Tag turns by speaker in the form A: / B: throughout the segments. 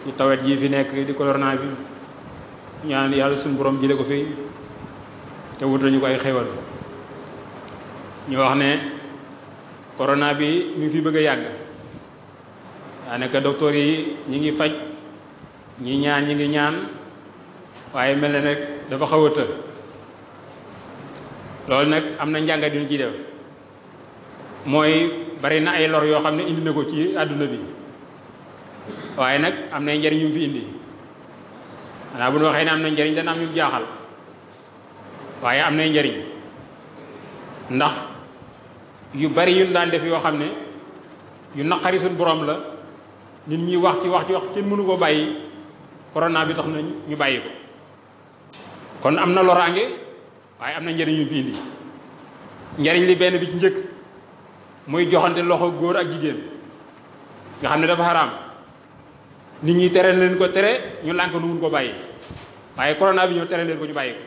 A: ci tawet ji fi nekk di corona bi ñaan yàlla suñu borom jële ko fi te wutal ñu ko ay xéwal ñu wax ne corona bi ñu fi bëgg a yàgg daanaka docteur yi ñi ngi faj ñi ngi ñaan waaye mel na rek dafa xaw a të loolu nag am na njàngat yu ñu ciy def mooy bari na ay lor yoo xam ne indi na ko ci àdduna bi waaye nag am na njariñ yu mu fi indi xanaa bu ñu waxee ne am na njariñ dana am yu jaaxal waaye am na njariñ ndax yu bari yu daan def yoo xam ne yu naqari suñu borom la nit ñi wax ci kenn mënu ko bàyyi corona bi tax na ñu bàyyi ko kon am na loraange waaye am na njariñ yu fi indi njariñ li benn bi ci njëkk muy joxante loxo góor ak jigéen nga xam ne dafa xaraam nit ñi tere leen ko tere ñu lànk nu mun ko bàyyi waaye corona bi ñoo tere leen ko ñu bàyyi ko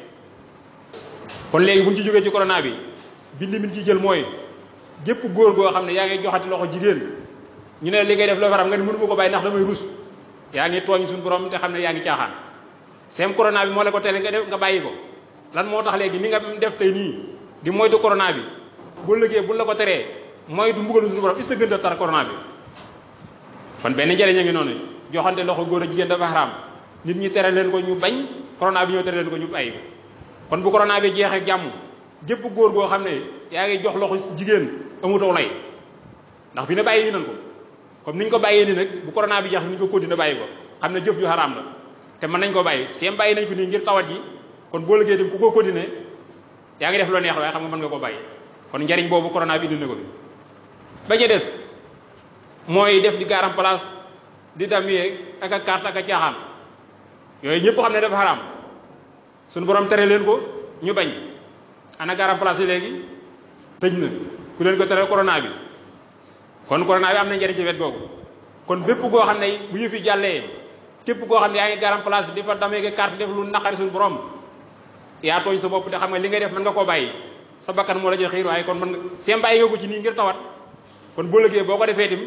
A: kon léegi bu ñu ci jógee ci corona bi bind min ci jël mooy gépp góor goo xam ne yaa ngi joxante loxo jigéen ñu ne li ngay def la faram nga ne mënu ma ko bàyyi ndax damay rus yaa ngi tooñ suñu borom te xam ne yaa ngi caaxaan seen corona bi moo la ko tere nga def nga bàyyi ko lan moo tax léegi ni nga def tey nii di moytu corona bi bu lëggee bu la ko teree moytu mbugalu suñu borom est-ce que gën a tar corona bi kon benn njëriñ a ngi noonu joxante loxo góor a jigéen dafa xaraam nit ñi tere leen ko ñu bañ corona bi ñoo tere leen ko ñu bàyyi ko kon bu corona bi jeexee jàmm gépp góor goo xam ne yaa ngi jox loxo jigéen amutoo lay ndax fi ne bàyyi nañ ko comme niñ ko bàyyee ni nag bu corona bi jeex ni ñu ko continuer bàyyi ko xam ne jëf ju xaraam la te mën nañ ko bàyyi seen bàyyi nañ ko nii ngir tawat ji kon boo liggéey dem ku ko continuer yaa ngi def loo neex waaye xam nga mën nga ko bàyyi kon njariñ boobu corona bi indi na ko fi ba ca des mooy def di garam place di damyee ak a carte ak a caaxaan yooyu ñëpp xam ne dafa xaraam suñu borom tere leen ko ñu bañ ana garam place yi léegi tëj na ku leen ko tere corona bi kon corona bi am na njariñ ci wet googu kon bépp koo xam ne bu ñu fi jàllee képp koo xam ne yaa ngi garam place di fa damee carte def lu naqari suñu borom yaa tooñ sa bopp te xam nga li ngay def mën nga koo bàyyi sa bakkan moo la ci xiir waaye kon mën nga seen bàyyi nga ko ci nii ngir tawat kon boo lëggee boo ko defee tim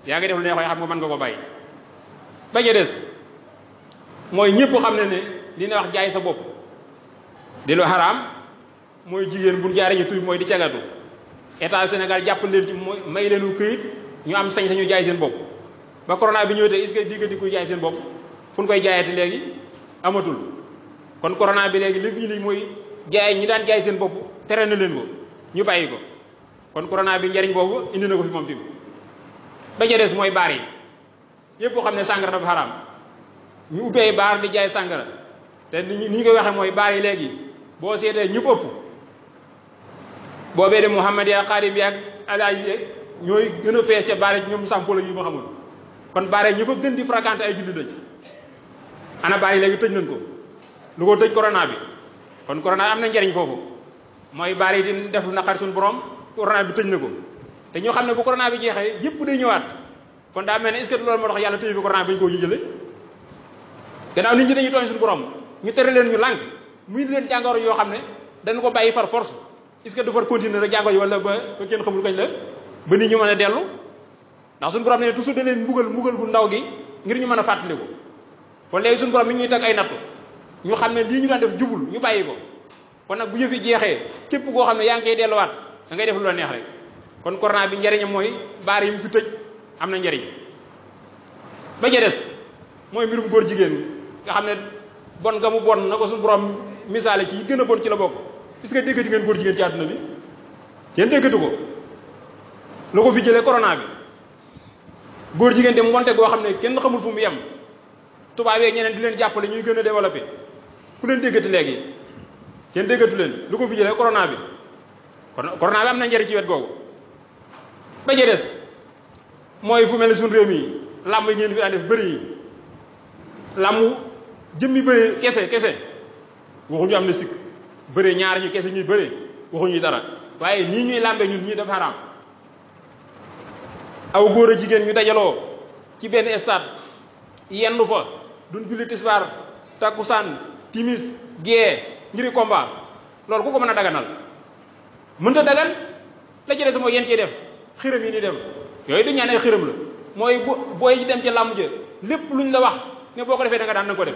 A: yaa ngi def lu neex waaye xam nga mën nga ko bàyyi bañ a des mooy ñëpp xam ne li ñuy wax jaay sa bopp di lu xaraam mooy jigéen bu jaaree ñu tuy mooy di cagatu état Sénégal jàpp leen ci mooy may leenu këyit ñu am sañ-sañu jaay seen bopp ba corona bi ñëwee te est-ce que diggante kuy jaay seen bopp fu ñu koy jaayati léegi amatul kon corona bi léegi li fii nii mooy jaay ñi daan jaay seen bopp tere na leen ko ñu bàyyi ko kon corona bi njariñ boobu indi na ko fi moom tim ba ca des mooy baar yi yëpp xam ne sàngara dafa xaraam ñu ubbee baar di jaay sàngara te ni ñu koy waxee mooy baar yi léegi boo seetee ñëpp ëpp boobee de Mouhamad ya Xaadim ya ak Alaaji ñooy gën a fees ca baar yi ñoom sàmpola yi ma xamul kon baar yi ñi fa gën di fréquenté ay jullit lañ ana baar yi léegi tëj nañ ko lu ko tëj corona bi kon corona am na njariñ foofu mooy baar yi di def lu naqari suñu borom corona bi tëj na ko te ñoo xam ne bu corona bi jeexee yëpp day ñëwaat kon daa mel ne est-ce que loolu moo tax yàlla tëj fi corona bi ñu ko jële gannaaw nit ñi dañuy tooñ suñu borom ñu tere leen ñu lànk muy leen jàngoro yoo xam ne dañ ko bàyyi far force est-ce que du far continuer rek jàngoro yi wala ba kenn xamul kañ la ba nit ñu mën a dellu ndax suñu borom ne toujours da leen mbugal gu ndaw gi ngir ñu mën a fàttaliku kon léegi suñu borom mi ñuy teg ay nattu ñu xam ne lii ñu daan def jubul ñu bàyyi ko kon nag bu yëf yi jeexee képp koo xam ne yaa ngi koy delluwaat da ngay def lu la neex rek kon corona bi njariñam mooy baar yi mu fi tëj am na njariñ ba ca des mooy mbirum góor jigéen nga xam ne bon nga mu bon na ko suñu borom misaale ci yi gën a bon ci la bokk est-ce que déggati ngeen góor jigéen ci àdduna bi kenn déggatu ko lu ko fi jëlee corona bi góor jigéen dem wonte goo xam ne kenn xamul fu mu yem tubaab yeeg ñeneen di leen jàppale ñuy gën a développé ku leen déggati léegi kenn déggatu leen lu ko fi jëlee corona bi kon corona bi am na njariñ ci wet googu ba ca des mooy fu mel ne suñu réew mi làmb yi ngeen fi daan def bëri yi làmb jëmmi bëri kese waxuñu am na sikk bëri ñaar ñu kese ñuy bëri waxuñu dara waaye nii ñuy làmbee ñun ñii dafa xaraam aw góor a jigéen ñu dajaloo ci benn stade yendu fa duñ julli tisbaar takkusaan timis gee ngiri combat loolu ku ko mën a daganal mënta dagan la ci des mooy yéen cee def xërëm yi ni dem yooyu du ñaan ay xërëm la mooy booy dem ci làmb ja lépp luñ la wax ne boo ko defee da nga daan na ko def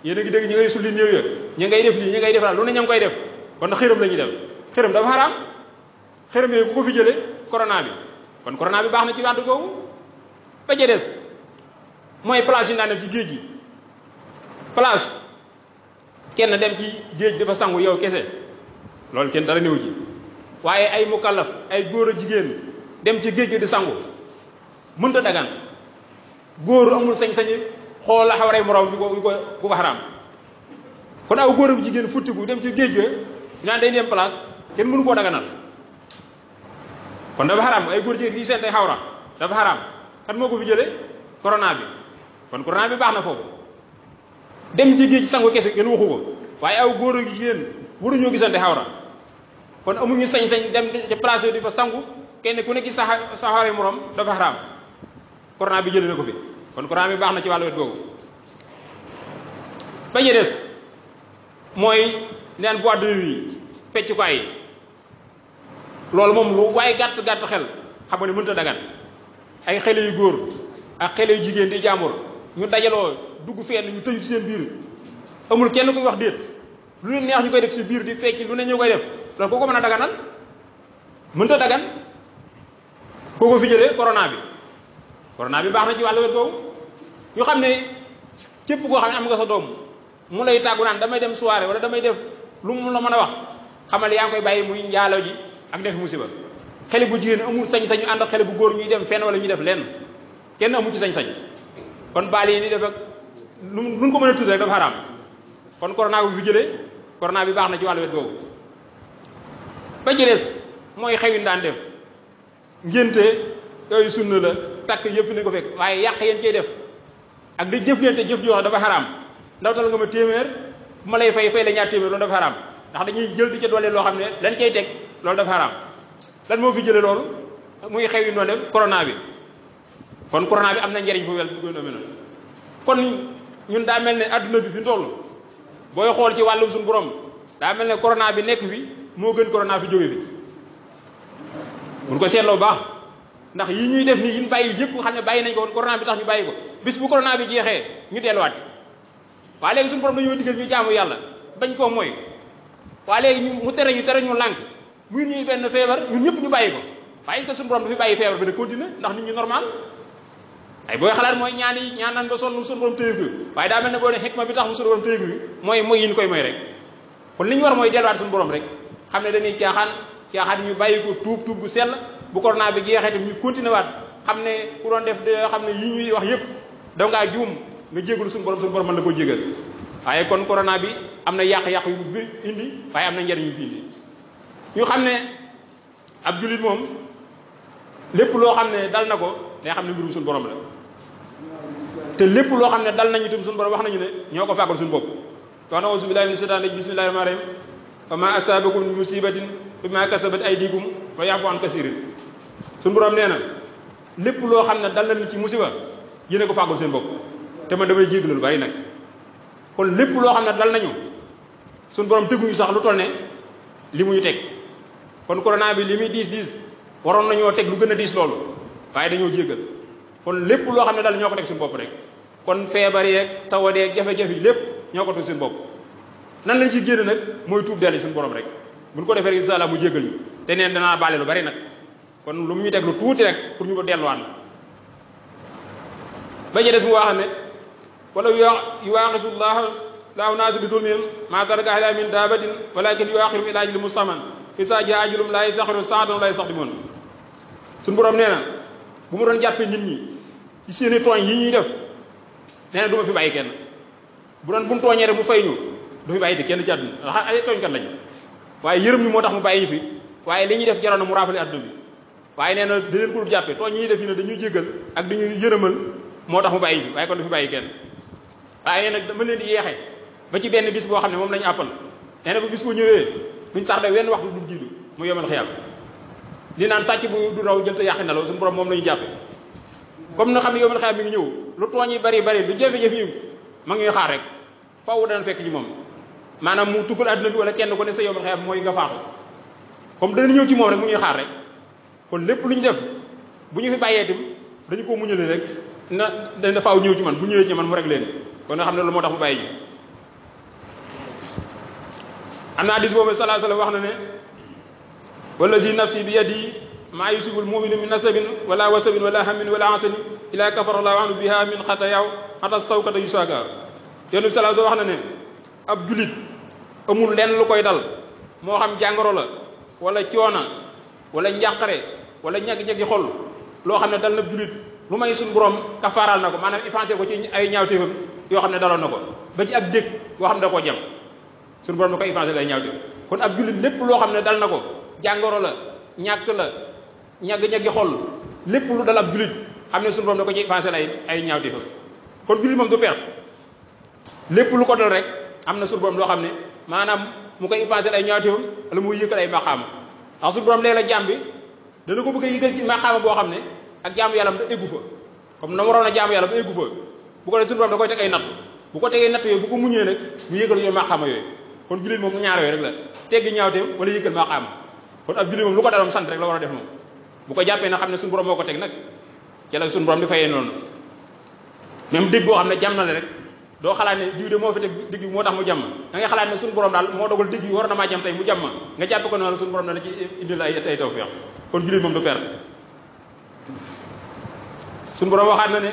A: yéen a ngi dégg ñi ngay sulli néew ya ñi ngay def lii ñi ngay def lu ne ña ngi koy def kon xërëm la ñuy def xërëm dafa xaraam xërëm yooyu ku ko fi jële corona bi kon corona bi baax na ci wàllu googu ba ca des mooy place yi daan def ci géej gi place kenn dem ci géej dafa sangu yow kese loolu kenn dara néew ci waaye ay mukallaf ay góor a jigéen dem ci géej gi di sangu mënta dagan góor amul sañ-sañi xool la xawaray morom yu ko xaraam kon aw góor ak jigéen futtiku dem ci géej ga naan day dem place kenn mënu koo daganal kon dafa xaraam ay góor jigéen di seet ay xawra dafa xaraam kan moo ko fi jële corona bi kon corona bi baax na foofu dem ci géej sangu kese kenn waxu ko waaye aw góor ak jigéen waruñoo gisante xawra kon amuñu sañ-sañ dem ci place di fa sangu kenn ku ne gis sa xawray morom dafa xaraam corona bi jëlee na ko fi kon corona bi baax na ci wàllu wet googu ba ñu des mooy neen boîte de nuit fecc ko ay loolu moom lu waaye gàtt gàtt xel xam nga ne mënta dagan ay xale yu góor ak xale yu jigéen di jàmbur ñu dajaloo dugg fenn ñu tëju ci seen biir amul kenn kuy wax déet lu leen neex ñu koy def ci biir di fecc lu ne ñu koy def loolu koo ko mën a daganal mënta dagan koo ko fi jëlee corona bi baax na ci wàllu wet googu ñu xam ne képp koo xam ne am nga sa doom mu lay tàggu naan damay dem soirée wala damay def lu mu la mën a wax xamal yaa ngi koy bàyyi muy njaalo ji ak def musiba xale bu jigéen amul sañ-sañu ànd ak xale bu góor ñuy dem fenn wala ñuy def lenn kenn amu ci sañ-sañ kon baal yi ni def ak lu ko mën a tudd rek dafa xaraam kon corona bi fi jëlee corona bi baax na ci wàllu wet googu ba ci des mooy xewin daan def ngénte yooyu sunna la takk yëpp ni ko fekk waaye yàq yéen cey def ak di jëflante jëf ji wax dafa xaraam ndawtal nga ma téeméer bu ma lay fay la ñaar téeméer loolu dafa xaraam ndax dañuy jël di ca doole loo xam ne lan cay teg loolu dafa xaraam lan moo fi jëlee loolu muy xew yi noonu def corona bi kon corona bi am na njariñ fu wel kon ñun daa mel ne adduna bi fi toll booy xool ci wàllum suñu borom daa mel ne corona bi nekk fi moo gën corona fi jóge fi mun ko seetloo baax ndax yi ñuy def nii yi ñu bàyyi yëpp xam ne bàyyi nañ ko woon corona bi tax ñu bàyyi ko bis bu corona bi jeexee ñu delluwaat waaye léegi suñu borom dañoo digal ñu jaamu yàlla bañ koo mooy waaye léegi mu tere ñu lànk muy ñuy benn feebar ñun ñëpp ñu bàyyi ko waaye est-ce que suñu borom du fi bàyyi feebar bi da continuer ndax nit ñi normal ay booy xalaat mooy ñaan nan ba sonn suñu borom téye ko waaye daa mel ne boo ne xikma bi tax mu suñu borom téye ko mooy yi ñu koy mooy rek kon li ñu war mooy delluwaat suñu borom rek xam ne dañuy caaxaan ñu bàyyi ko tuub gu sell bu corona bi jeexee tam ñu continuer waat xam ne ku doon def de xam ne yi ñuy wax yëpp da ngaa juum nga jégalu suñu borom mën na koo jégal waaye kon corona bi am na yàq-yàq yu bëri indi waaye am na njariñ yu fi indi ñu xam ne ab jullit moom lépp loo xam ne dal na ko day xam ne mbirum suñu borom la te lépp loo xam ne dal nañu itam suñu borom wax nañu ne ñoo ko fàggal suñu bopp wax na auzu billahi mina shaytaani rajiim bismillahi rahmaani rahiim wa ma asabakum min musibatin bima kasabat aydikum wa ya'fu an kasirin suñu borom nee na lépp loo xam ne dal nañu ci musiba yéen a ko fàggal seen bopp te man damay jéggal lu bari nag kon lépp loo xam ne dal nañu suñu borom teguñu sax lu toll ne li muy teg kon corona bi li muy diis waroon nañoo teg lu gën a diis loolu waaye dañoo jéggal kon lépp loo xam ne dal ñoo ko teg suñu bopp rek kon feebar yeeg tawadeeg jafe-jafe yi lépp ñoo ko teg suñu bopp nan lañ ci génn nag mooy tuub dellu suñu borom rek buñ ko defee rek insha Allah mu jéggal ñu te neen danaa baale lu bari nag kon lu mu ñu teg lu tuuti rek pour ñu ko delluwaat ba ñu des mu wax ne wala yuwaaxisu laahu naasa bi zulmihim maa taraka alaa min daabatin walakin yuwaaxiruhum ilaa ajalin musamman izaa jaa ajaluhum laa yastaxiruuna saa'atan wa laa yastaqdimuun suñu borom nee na bu mu doon jàppee nit ñi ci seeni tooñ yi ñuy def nee na du ma fi bàyyi kenn bu doon buñ tooñee rek mu fay ñu du fi bàyyi te kenn ci àdduna ndax ay tooñkat lañ waaye yërëm ñu moo tax mu bàyyi ñu fi waaye li ñuy def jaroon na mu raafale àdduna bi waaye nee na da leen ko jàppee tooñ yi ñuy def yi ne dañuy jéggal ak dañuy yërëmal moo tax mu bàyyi fi waaye kon du fi bàyyi kenn waaye nee nag dama leen di yeexe ba ci benn bis boo xam ne moom lañu àppal nee na bu bis bu ñëwee duñ tardé wenn waxtu du jiitu mu yomal xiyam li naan sàcc bu du raw jël te yàqi nelaw suñu borom moom la ñu jàppe comme na xam ne yomal xiyam mi ngi ñëw lu tooñ yi bari lu jafe-jafe yi ma ngi ñuy xaar rek faaw dana fekk ci moom maanaam mu tukkal àdduna bi wala kenn ko ne sa yomal xiyam mooy nga faatu comme dana ñëw ci moom rek mu ñuy xaar rek kon lépp lu ñu def bu ñu fi bàyyee itam dañu ko muñale rek na faaw ñëw ci man bu ñëwee ci man mu rek leen kon nga xam ne loolu moo tax mu bàyyi ji am na hadis boobu sallallahu alayhi wasallam wax na ne wallazi nafsi bi yadi maa yusibul mu'minu min nasabin wala wasabin wala hamin wala asani ila kafara Allahu anhu biha min xatayaw xata sawkata yusaaka yonent bi sallallahu alayhi wasallam wax na ne ab julit amul lenn lu koy dal moo xam jàngoro la wala coona wala njàqare wala ñag-ñagi xol loo xam ne dal na julit lu may suñu borom kafaaral na ko maanaam effacé ko ci ay ñaawteefam yoo xam ne daloon na ko ba ci ak dégg boo xam ne da koo jam suñu borom da ko effacé ay ñaawteef kon ab julit lépp loo xam ne dal na ko jàngoro la ñàkk la ñag-ñagi xol lépp lu dal ab julit xam ne suñu borom da ko ci effacé ay ñaawteefam kon julit moom du perte lépp lu ko dal rek am na suñu borom loo xam ne maanaam mu koy effacé ay ñaawteefam wala muy yëkkal ay maqaama ndax suñu borom léeg-la jàmm bi dana ko bëgg a yëgal ci maqaama boo xam ne ak jaamu yàlla da eggu fa comme na waroon a jaamu yàlla ba eggu fa bu ko def suñu borom da koy teg ay natt bu ko tegee natt yooyu bu ko muñee nag mu yëgal yooyu maqaama yooyu kon jullit moom ñaar yooyu rek la teggi ñaawteem wala yëgal maqaama kon ab jullit moom lu ko daloon sant rek la war a def moom bu ko jàppee na xam ne suñu borom moo ko teg nag ci la suñu borom di fayee noonu même dégg boo xam ne jàmm na la rek doo xalaat ne diw de moo fi teg digg bi moo tax mu jàmm da ngay xalaat ne suñu borom daal moo dogal digg yi war na maa jàmm tey mu jàmm nga jàpp ko noonu suñu borom dana ci indil ay tawfeex kon jullit moom du perte suñu borom waxaat na ne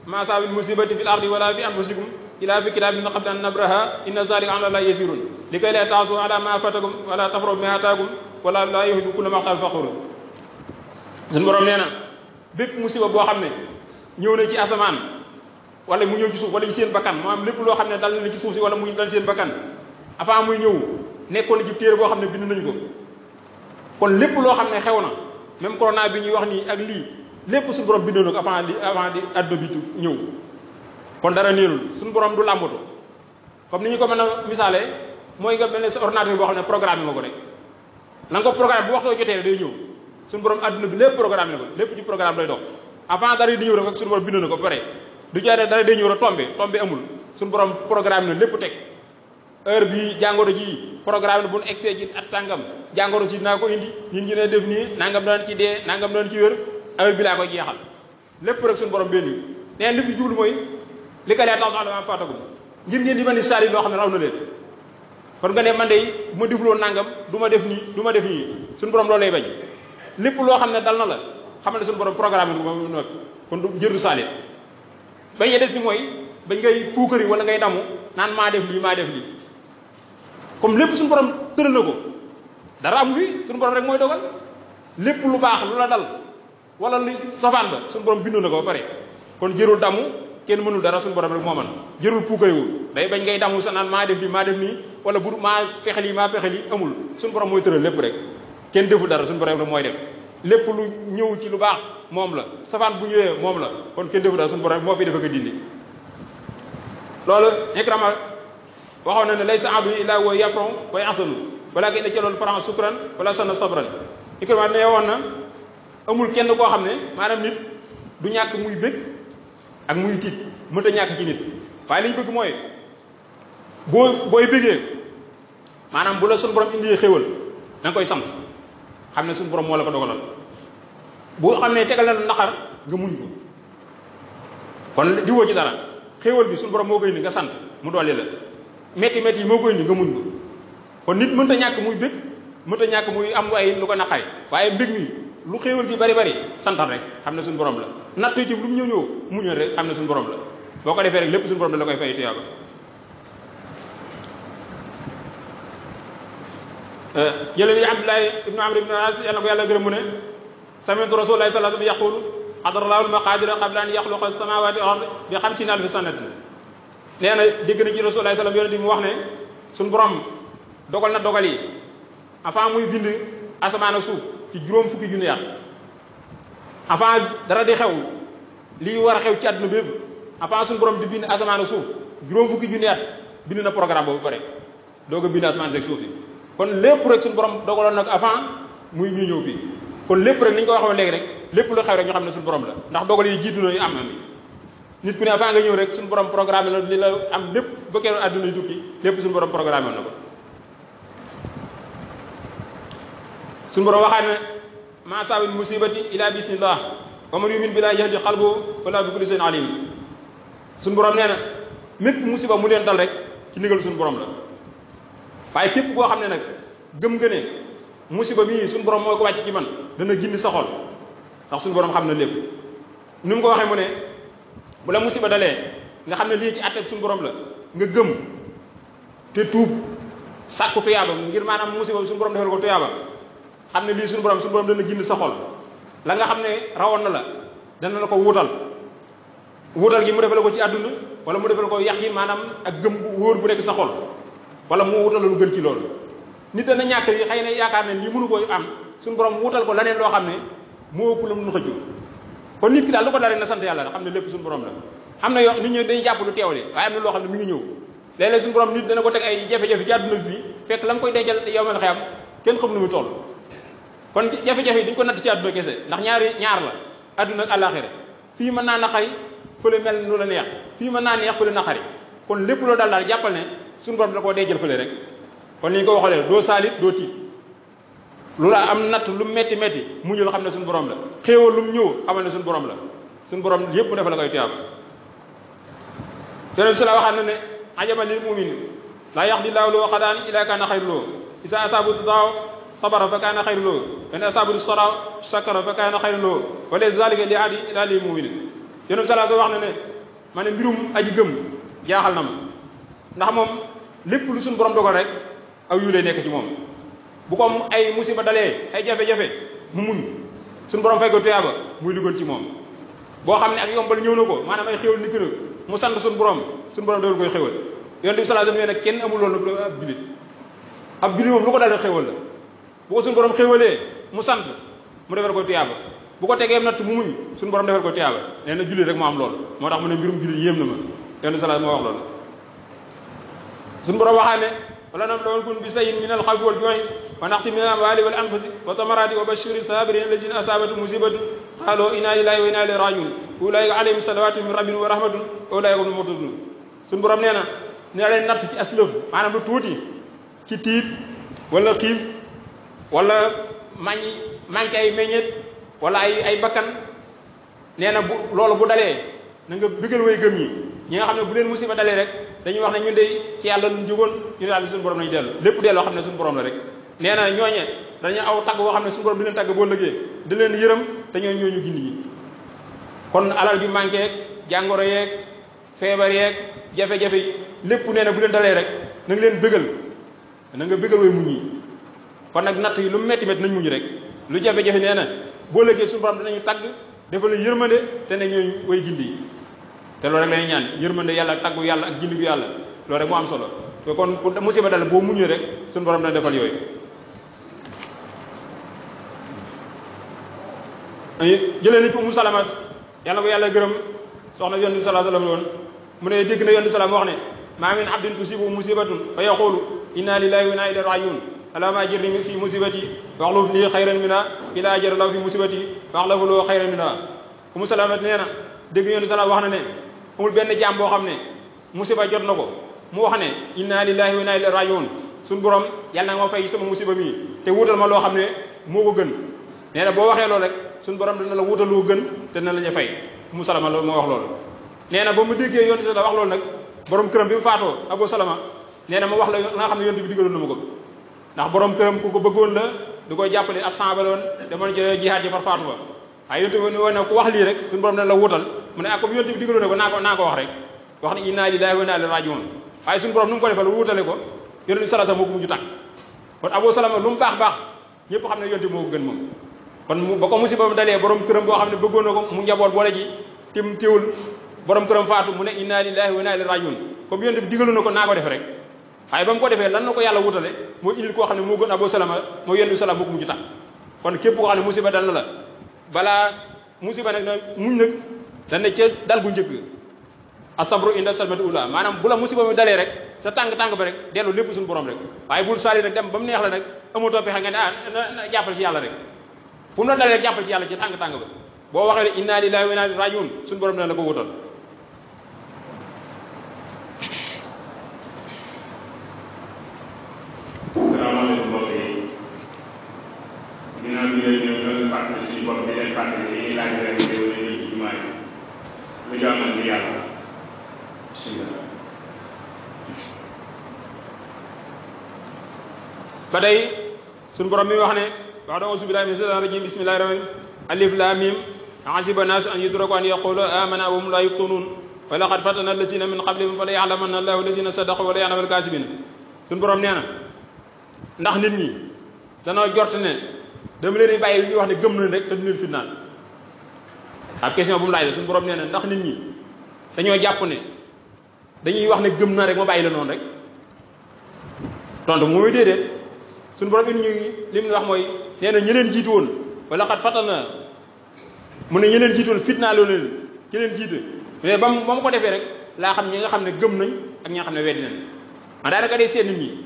A: ma saa min musibatin fil ardi wala fi anfusikum ila fi kitabin qabla an nabraha inna zalika ala allahi yasirun li kay la taasu ala ma fatakum wala tafrahu bima ataakum wala la yuhibbu kulla maxtal faxur suñu borom nee na bépp musiba boo xam ne ñëw na ci asamaan wala mu ñëw ci suuf wala ci seen bakkan maanaam lépp loo xam ne dal na ci suuf si wala muy dal seen bakkan avant muy ñëw nekkoon na ci téere boo xam ne bind nañ ko kon lépp loo xam ne xew na même corona bi ñuy wax nii ak lii lépp suñu borom bindoon na ko avant di àdduna bi ñëw kon dara néerul suñu borom du làmbatu comme ni ñu ko mën a misaalee mooy nga mel ne sa ordinateur boo xam ne programme nga ko rek na nga ko programme bu waxtoo jotee day ñëw suñu borom àdduna bi lépp programme na ko lépp ci programme lay dox avant dara di ñëw rek suñu borom bindoon na ko ba pare du jaaree dara day ñëw rek tombé amul suñu borom programme na lépp teg heure bii jàngoro ji programme na bu nu excès ji at sàngam jàngoro ji dinaa ko indi ñun ñu ne def nii nangam daan ci dee nangam daan ci wér heure bi laa koy jeexal lépp rek suñu borom benn neen li fi jublu mooy li ko lee attention dama faatagum ngir ngeen di ma ni saali loo xam ne raw na leen kon nga ne man de bu ma defuloo nangam du ma def nii du ma def nii suñu borom loolu lay bañ lépp loo xam ne dal na la xam ne suñu borom programme du ma noppi kon du jëru saali bañ a des ni mooy bañ ngay puukari wala ngay damu naan maa def lii comme lépp suñu borom tëral na ko dara amu fi suñu borom rek mooy dogal lépp lu baax lu la dal wala li safaan ba suñu borom bindoon na ko ba pare kon jërul damu kenn mënul dara suñu borom rek moo man jërul puukariwul day bañ ngay damu sa naan maa def nii wala bu maa pexe lii amul suñu borom mooy tëral lépp rek kenn deful dara suñu borom rek mooy def lépp lu ñëw ci lu baax moom la safaan bu ñëwee moom la kon kenn deful dara suñu borom moo fi def ak a dindi loolu Ikrama waxoon na ne laysa abdu illa wa yafron way asanu walakin la loolu faran sukran wala sana sabran Ikrama ne woon na amul kenn koo xam ne maanaam nit du ñàkk muy bëgg ak muy tiit mënta ñàkk ci nit waaye li ñu bëgg mooy booy bëggee maanaam bu la suñu borom indi xéwal da nga koy sant xam ne suñu borom moo la ko dogalal bu xam ne tegal na lu naqar nga muñ ko kon di woo ci dara xéwal bi suñu borom moo koy indi nga sant mu dolli la métti yi moo koy indi nga muñ ko kon nit mënta ñàkk muy bëgg mënta ñàkk muy am ay lu ko naqari waaye mbég mi lu xéewal gi bari santal rek xam ne suñu borom la natt ci lu mu ñëw muñal rek xam ne suñu borom la boo ko defee rek lépp suñu borom la koy fay tuyaaba jële ni Abdullahi ibnu Amr ibnu As yàlla ko yàlla gërëm mu ne sami'tu Rasulullahi sallallahu alayhi wa sallam yaqulu qadarallahu al-maqadira qabla an yaxluqa as-samawati wal ardi bi 50,000 sanatin nee na dégg na ci Rasulullahi sallam yonent bi mu wax ne suñu borom dogal na dogal yi avant muy bind asamaan ak suuf ci juróom fukki junni at avant dara di xew lii war a xew ci àdduna bépp avant suñu borom di bind asamaan ak suuf juróom fukki junni at bind na programme boobu pare doog a bind asamaan ak suuf si kon lépp rek suñu borom dogaloon nag avant muy ñuy ñëw fii kon lépp rek ni ñu ko waxoon léegi rek lépp lu xew rek ñu xam ne suñu borom la ndax dogal yi jiitu na yu am nit ku ne avant nga ñëw rek suñu borom programme la li la am lépp ba keroog àdduna yu tukki lépp suñu borom programme na ko suñu borom waxaat ne ma saawil musibati ila bismillah wa man yu'min billahi yahdi qalbahu wala bi kulli shay'in alim suñu borom nee na mépp musiba mu leen dal rek ci ndigal suñu borom la waaye képp koo xam ne nag gëm nga ne musiba mii suñu borom moo ko wàcc ci man dana gindi sa xol ndax suñu borom xam na lépp ni mu ko waxee mu ne bu la musiba dalee nga xam ne lii ci àtteeb suñu borom la nga gëm te tuub sàkku tuyaaba ngir maanaam musiba bi suñu borom defal ko tuyaaba xam ne lii suñu borom dana gindi sa xol la nga xam ne rawoon na la dana la ko wuutal gi mu defal ko ci àdduna wala mu defal ko yàq yi maanaam ak gëm bu wóor bu nekk sa xol wala mu wutal lu gën ci loolu nit dana ñàkk yi xëy na yaakaar ne lii mënu ko am suñu borom wutal ko leneen loo xam ne moo ëpp la mu xëccu kon nit ki daal lu ko daree na sant yàlla xam ne lépp suñu borom la am na yoo nit ñi dañuy jàpp lu teewle waaye am na loo xam ne mi ngi ñëw léeg-léeg suñu borom nit dana ko teg ay jafe-jafe ci àdduna bi fekk la nga koy dencal yow mel xeyam kenn xam nu mu toll kon jafe-jafe yi dañ ko natt ci àdduna kese ndax ñaar la àdduna ak àllaaxira fii mën naa naqari fële mel nu la neex fii mën naa neex fële naqari kon lépp loolu daal jàppal ne suñu borom da koo dencal fële rek kon ni ñu ko waxalee doo saalit doo tiit lu la am natt lu metti metti muñul xam ne suñu borom la xéewal lu mu ñëw xamal ne suñu borom la suñu borom yépp mu defa la koy tuyaaba yonent bi waxaat na ne ajaban lil mu'min laa yaxdillaahu lahu xadaan illa kaana xayru lahu isa asaabu daaw sabara fa kaana xayru lahu wa in asaabu sara shakara fa kaana xayru lahu wa laysa zalika li ahadin illa lil mu'min yonent bi wax na ne ma ne mbirum aji gëm jaaxal na ma ndax moom lépp lu suñu borom dogal rek aw yu lay nekk ci moom bu ko ay musiba dalee ay jafe-jafe mu muñ suñu borom fay ko tuyaaba muy lu gën ci moom boo xam ne ak yombal ñëw na ko maanaam ay xéwal ni gën mu sant suñu borom doon koy xéwal yonent bi sallallahu alayhi wasallam nag kenn amul loolu nag ab julit moom lu ko dal xéwal la bu ko suñu borom xéwalee mu sant mu defal ko tuyaaba bu ko tegee natt mu muñ suñu borom defal ko tuyaaba nee na julit rek moo am loolu moo tax mu ne mbirum julit yéem na ma yonent bi sallallahu moo wax loolu suñu borom waxaa ne wala nabluwannakum bi shay'in min al-khawfi wal-ju'i wa naqsin min al-amwali wal-anfusi wa thamarati wa bashshiri as-sabirin alladhina asabatuhum musibatun qalu inna lillahi wa inna ilayhi raji'un ulaika alayhim salawatun min rabbihim wa rahmatun wa ulaika humul muhtadun suñu borom nee na leen natt ci aslëf maanaam lu tuuti ci tiit wala xiif wala manqué ay meññeet wala ay bakkan nee na bu loolu bu dalee na nga bëggal way gëm ñi nga xam ne bu leen musiba dalee rek dañuy wax ne ñun de ci yàlla luñ jógoon ñu daal suñu borom nañu dellu lépp delloo xam ne suñu borom la rek nee na ñooñe dañu aw tagg boo xam ne suñu borom di leen tagg boo lëgee di leen yërëm te ñooñu gindi ñi kon alal ju manqué yeeg jàngoro yeeg feebar yeeg jafe-jafe yi lépp nee na bu leen dalee rek na nga leen bëggal na nga bëggal way muñ yi kon nag natt yi lu metti metti nañ muñ rek lu jafe-jafe nee na boo lëgee suñu borom dinañu tagg dafa la yërmande te ne ñooñu way gindi yi te loolu rek lañuy ñaan yërmande yàlla ak taggu yàlla ak gindigu yàlla loolu rek moo am solo te kon ku musiba dal boo muñee rek suñu borom dana defal yooyu jëlee ni fi Umu Salama yàlla ko yàlla gërëm soxna yonent bi sallallahu alayhi wasallam woon mu ne dégg na yonent bi sallam wax ne maa min abdin tusibu musibatun fa yaqulu inna lillahi wa inna ilayhi raji'un allahumma ajirni fi musibati waxluf lii xayran minha ila ajara law fi musibati waxlafu loo xayran minha Umu Salama nee na dégg yonent bi sallam wax na ne amul benn jaam boo xam ne musiba jot na ko mu wax ne inna lillahi wa inna ilayhi raji'un suñu borom yàlla na nga ma fay sama musiba mii te wutal ma loo xam ne moo ko gën nee na boo waxee loolu rek suñu borom dina la wutal loo gën te dina la ñu fay Umu Salama loolu moo wax loolu nee na ba mu déggee yonent bi wax loolu nag borom këram bi mu faatoo Abu Salama nee na ma wax la nga xam ne yonent bi digaloon na ma ko ndax borom këram ku ko bëggoon la du koy jàppale ab sahaba la woon demoon ci jihaad ji far faatu ba waaye yonent bi woon ne ku wax lii rek suñu borom dina la wutal mu ne ak comme yonent bi digaloon na ko naa ko wax rek wax ne inna lillahi wa inna ilayhi raji'un waaye suñu borom nu mu ko defal wutale ko yonent bi sallallahu alayhi wasallam moo ko mujj tàkk kon Abu Salama lu mu baax baax ñëpp xam ne yonent bi moo ko gën moom kon ba ko musiba mu dalee borom këram boo xam ne bëggoon na ko mu njaboot boole ji tim teewul borom këram faatu mu ne inna lillahi wa inna ilayhi raji'un comme yonent bi digaloon na ko naa ko def rek waaye ba mu ko defee lan na ko yàlla wutale moo indil koo xam ne moo gën Abu Salama moo yonent bi sallallahu moo ko mujj tàkk kon képp koo xam ne musiba dal na la balaa musiba nag muñ nag dañ ne ca dal gu njëkk asabru inda salmati ula maanaam bu la musiba mi dalee rek sa tàng ba rek dellu lépp suñu borom rek waaye bul saali nag dem ba mu neex la nag amatoo pexe nga ne jàppal ci yàlla rek fu mu la dalee rek jàppal ci yàlla ci tàng ba boo waxee ne inna lillahi wa inna ilayhi raji'un suñu borom dina la ko wutal
B: salaamaaleykum mbokk yi ginnaaw bi leen ñëw nga fàttali suñu bopp di leen fàttali laaj
A: ba tey suñu borom mi wax ne wax da auzu billahi mina shaytaani rajim bismillahi rahmani alif lam mim hasiba naas an yudraku an yaqulu amana wa hum la yuftanun wa laqad fatana allazina min qablihim fa la ya'lamanna allahu allazina sadaqu wa la ya'lamu al-kasibin suñu borom nee na ndax nit ñi danoo jort ne dama leen bàyyi ñuy wax ne gëm nañ rek te du leen fitnaal ab question bu mu laaj la suñu borom nee na ndax nit ñi dañoo jàpp ne dañuy wax ne gëm na rek ma bàyyi la noonu rek tontu mooy déedéet suñu borom indi ñu li mu wax mooy nee na ñi leen jiitu woon wala xat fatana mu ne ñi leen jiitu woon fitnaaloo leen ci leen jiite mais ba mu ko defee rek laa xam ñi nga xam ne gëm nañ ak ñi nga xam ne weddi nañ ma daanaka day seet nit ñi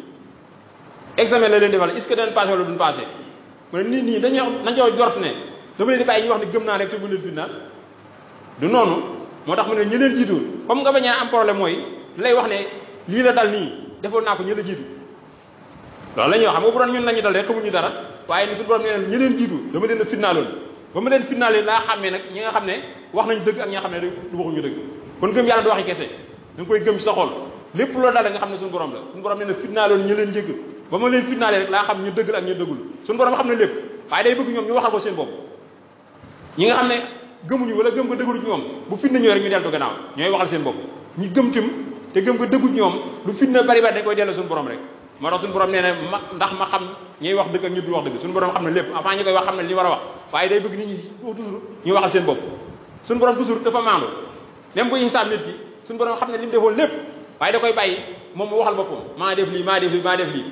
A: examen la leen defal est-ce que dañ passé wala duñ passé mu ne nit ñi dañoo jort ne dafa leen di bàyyi ñu wax ne gëm naa rek te bu leen fitnaal du noonu moo tax mu ne ñi leen jiitu comme nga bañ a am problème mooy lay wax ne lii la dal nii defoon naa ko ñi la jiitu loolu la ñuy wax xam nga bu doon ñun lañu dal rek xamuñu dara waaye ni suñu borom nee na ñi leen jiitu dama leen a fitnaaloon ba ma leen fitnaalee laa xàmmee nag ñi nga xam ne wax nañ dëgg ak ñi nga xam ne du waxuñu dëgg kon gëm yàlla du waxi kese da nga koy gëm ci sa xol lépp loolu daal nga xam ne suñu borom la suñu borom nee na fitnaaloon ñi leen njëkk ba ma leen fitnaalee rek laa xam ñu dëggal ak ñu dëggul suñu borom xam ne lépp waaye day bëgg ñoom ñu waxal ko seen bopp ñi nga xam ne gëmuñu wala gëm nga dëggul ci ñoom bu fitna ñëw rek ñu deltu gannaaw ñooy waxal seen bopp ñi gëm tim te gëm nga dëggu ci ñoom lu fitna bari bari dañ koy dellu suñu borom rek moo tax suñu borom nee na ndax ma xam ñuy wax dëgg ak ñu dul wax dëgg suñu borom xam ne lépp avant ñu koy wax xam ne li war a wax waaye day bëgg nit ñi toujours ñuy waxal seen bopp suñu borom toujours dafa maandu même bu ñu xisaab nit ki suñu borom xam ne li mu defoon lépp waaye da koy bàyyi moom mu waxal boppam maa def lii maa def lii maa def lii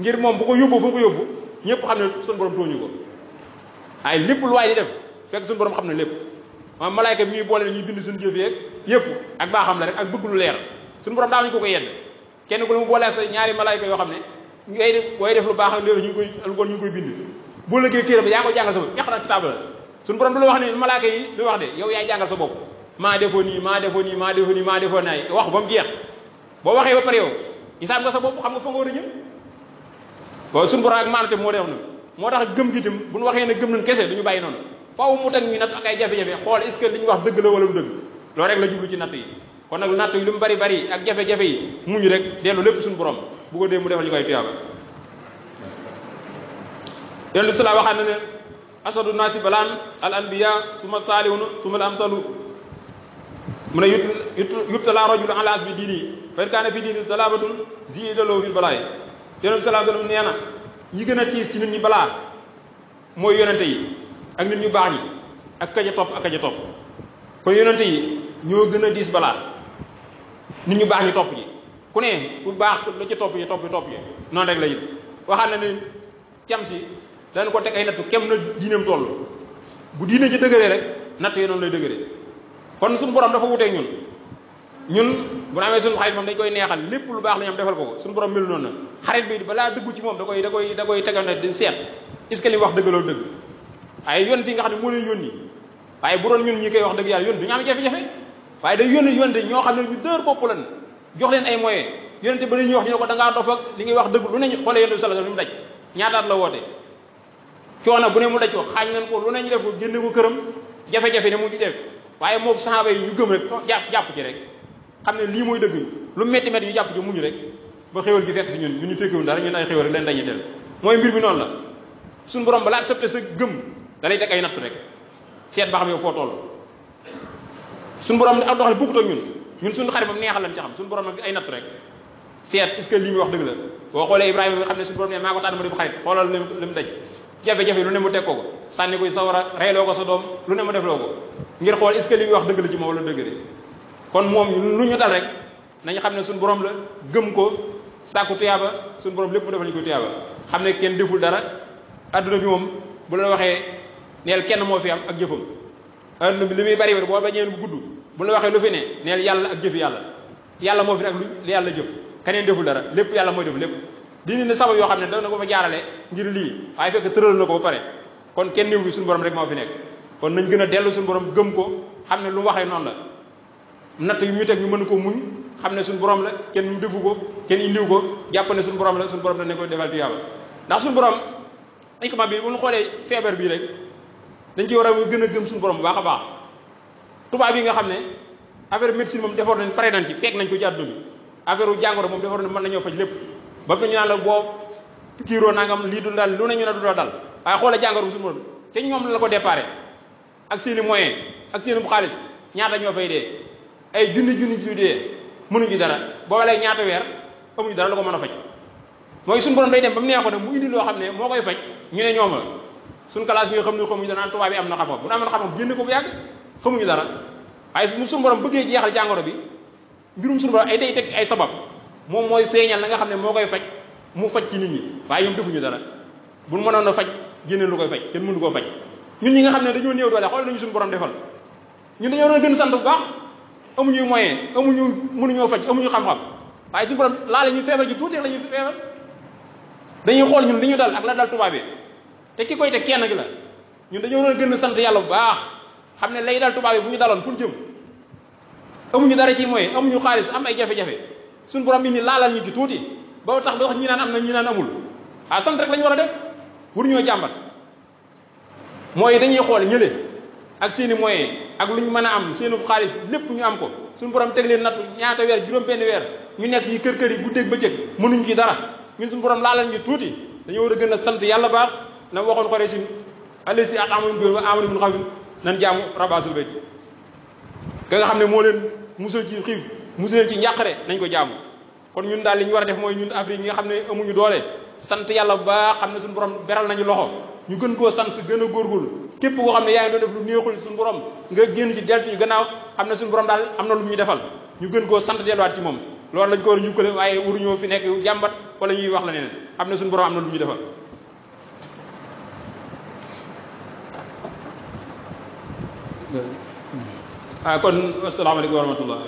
A: ngir moom bu ko yóbbu fu mu ko yóbbu ñëpp xam ne suñu borom tooñu ko waaye lépp lu waay di def fekk suñu borom xam ne lépp moom malaayka bi ñuy boole ñuy bind suñu jëf yeeg yëpp ak baaxam la rek ak bëgg lu leer suñu borom daa ñu ko yedd kenn ku la mu boolee sa ñaari malaayka yoo xam ne ngay def lu baax ak léegi ñu ngi koy bind boo lëggee téere ba yaa ko jàngal sa bopp yàq na ci table la suñu borom du la wax ne malaayka yi lu wax de yow yaay jàngal sa bopp maa defoo nii maa defoo nii maa defoo nii maa defoo naay wax ba mu jeex boo waxee ba pare yow isaab nga sa bopp xam nga fa nga war a jëm bon suñu borom ak maanute moo def na moo tax gëm gi tam bu ñu waxee ne gëm nañ kese duñu bàyyi noonu faaw mu teg ñu natt ak ay jafe-jafe xool est-ce que li ñu wax dëgg la wala du dëgg loolu rek la jublu ci natt yi kon nag natt yi lu mu bari bari ak jafe-jafe yi muñu rek dellu lépp suñu borom bu ko dee mu defal ñu koy tuyaaba yonent sala waxaan na ne asadu naasi balaan al anbiya suma saalihun suma al amsalu mu ne yubtala rajul ala asbi diini fa in kaana fi diini salabatun zidaloo fil balaay yonent sallallahu alayhi wasallam nee na ñi gën a tiis ci nit ñi balaa mooy yonente yi ak nit ñu baax ñi ak kaja topp ak kaja topp kon yonente yi ñoo gën a diis balaa nit ñu baax ñi topp ji ku ne ku baax la ci topp yi topp yi noonu rek la it waxaat na ne cam si dañ ko teg ay nattu kem na diineem toll bu diine ci dëgëree rek natt yi noonu lay dëgëree kon suñu borom dafa wuteeg ñun bu amee suñu xarit moom dañ koy neexal lépp lu baax la ñu am defal ko suñu borom melu noonu na xarit bi balaa dëggu ci moom da koy tegal ne di seet est-ce que li wax dëgg loolu dëgg waaye yonent yi nga xam ne moo leen yónni waaye bu doon ñun ñi koy wax dëgg yàlla yónni du ñu am jafe-jafe waaye day yónni ñoo xam ne ñu dër bopp lan jox leen ay moyens yonente ba ñuy wax ñu ne ko da ngaa dof ak li ngay wax dëgg lu ne xoolee yonente sallallahu alayhi wasallam li mu daj ñaataat la woote coono bu ne mu daj ko xaañ nañ ko lu ne ñu def ko génne ko këram jafe-jafe ne mu ñu def waaye moom saxaaba yi ñu gëm rek jàpp ci rek xam ne lii mooy dëgg lu metti metti ñu jàpp ci muñu rek ba xéwal gi fekk si ñun ñu fekkewul dara ñun ay xéwal rek leen dañuy del mooy mbir mi noonu la suñu borom balaa accepté sa gëm da lay teg ay natt rek seet ba xam yow foo toll suñu borom ak doxale bokkut ak ñun suñu xarit moom neexal lañ ci xam suñu borom nag ay natt rek seet est-ce que lii muy wax dëgg la boo xoolee Ibrahima nga xam ne suñu borom ne maa ko tànn ma def xarit xoolal li mu daj jafe-jafe lu ne mu teg ko sànni koy sawara reyloo ko sa doom lu ne mu def loo ko ngir xool est-ce que li muy wax dëgg la ci moom wala dëgg de kon moom lu ñu dal rek nañu xam ne suñu borom la gëm ko sàkku tuyaaba suñu borom lépp mu defal ñu ko tuyaaba xam ne kenn deful dara adduna bi moom bu la waxee neel kenn moo fi am ak jëfam adduna bi li muy bari boo bañee bu gudd bu la waxee lu fi ne neel yàlla ak jëfi yàlla moo fi ne ak lu yàlla jëf keneen deful dara lépp yàlla mooy def lépp dindi ne sabab yoo xam ne dana ko fa jaarale ngir lii waaye fekk tëral na ko ba pare kon kenn néew bi suñu borom rek moo fi nekk kon nañ gën a dellu suñu borom gëm ko xam ne lu waxee noonu la natt yu ñu teg ñu mën ko muñ xam ne suñu borom la kenn ñu defu ko kenn indiw ko jàpp ne suñu borom la suñu borom la ne ko defal tuyaaba ndax suñu borom ikma bi bu ñu xoolee feebar bii rek dañ ci war a gën a gëm suñu borom bu baax a baax tubaab yi nga xam ne affaire médecine moom defoon nañ pare nañ ci peeg nañ ko ci àdduna bi affaire jàngoro moom defoon nañ mën nañoo faj lépp ba ñu naan la boo kiiroo nangam lii du dal lu ne ñu ne du dal waaye xoola jàngoro bi suñu borom te ñoom la ko déparé ak seeni moyen ak seeni bu xaalis ñaata ñoo fay dee ay junni ju dee mënuñu dara boo walee ñaata weer amuñu dara la ko mën a faj mooy suñu borom day dem ba mu neexoon nag mu indi loo xam ne moo koy faj ñu ne ñoom la suñu classe bi nga xam ne xamuñu dara naan tubaab bi am na xam-xam bu na amoon xam-xam génn ko bu yàgg xamuñu dara waaye mu suñu borom bëggee jeexal jàngoro bi mbirum suñu borom ay day teg ay sabab moom mooy feeñal la nga xam ne moo koy faj mu faj ci nit ñi waaye ñoom defuñu dara bu mënoon a faj génne lu koy faj kenn mënu koo faj ñun ñi nga xam ne dañoo néew doole xool nañu suñu borom defal ñun dañoo doon gën sant bu baax amuñu moyen mënuñoo faj amuñu xam-xam waaye suñu borom laale ñu feebar ji tuuti la ñu feebar dañuy xool ñun li ñu dal ak la dal tubaab bi te ki koy teg kenn gi la ñun dañoo doon gën a sant yàlla bu baax xam ne lay dal tubaab bi bu ñu daloon fu ñu jëm amuñu dara ci moyen amuñu xaalis am ay jafe-jafe suñu borom mi ni laalal ñu ci tuuti ba tax ba wax ñi naan am na ñi naan amul ah sant rek lañu war a def waruñoo jàmbat mooy dañuy xool ñële ak seeni moyen ak lu ñu mën a am seenu xaalis lépp ñu am ko suñu borom teg leen nattu ñaata weer juróom-benn weer ñu nekk yi kër yi guddeeg bëccëg mënuñ ci dara ñun suñu borom laalal ñu tuuti dañoo war a gën a sant yàlla baax na waxoon xore si allé si at amoon biir amani mun xam nan jaamu rabasul bayt ka nga xam ne moo leen musal ci xiif musal leen ci njàqare nañ ko jaamu kon ñun daal li ñu war a def mooy ñun Afrique ñi nga xam ne amuñu doole sant yàlla bu baax xam ne suñu borom beral nañu loxo ñu gën koo sant gën a góorgóorlu képp koo xam ne yaa ngi doon def lu neexul suñu borom nga génn ci deltu ñu gannaaw xam ne suñu borom daal am na lu ñu defal ñu gën koo sant delluwaat ci moom loolu lañ ko war a njukkale waaye waruñoo fi nekk jàmbat wala ñuy wax la neneen xam ne suñu borom am na lu ñu defal kon asalaamaaleykum wa rahmatullah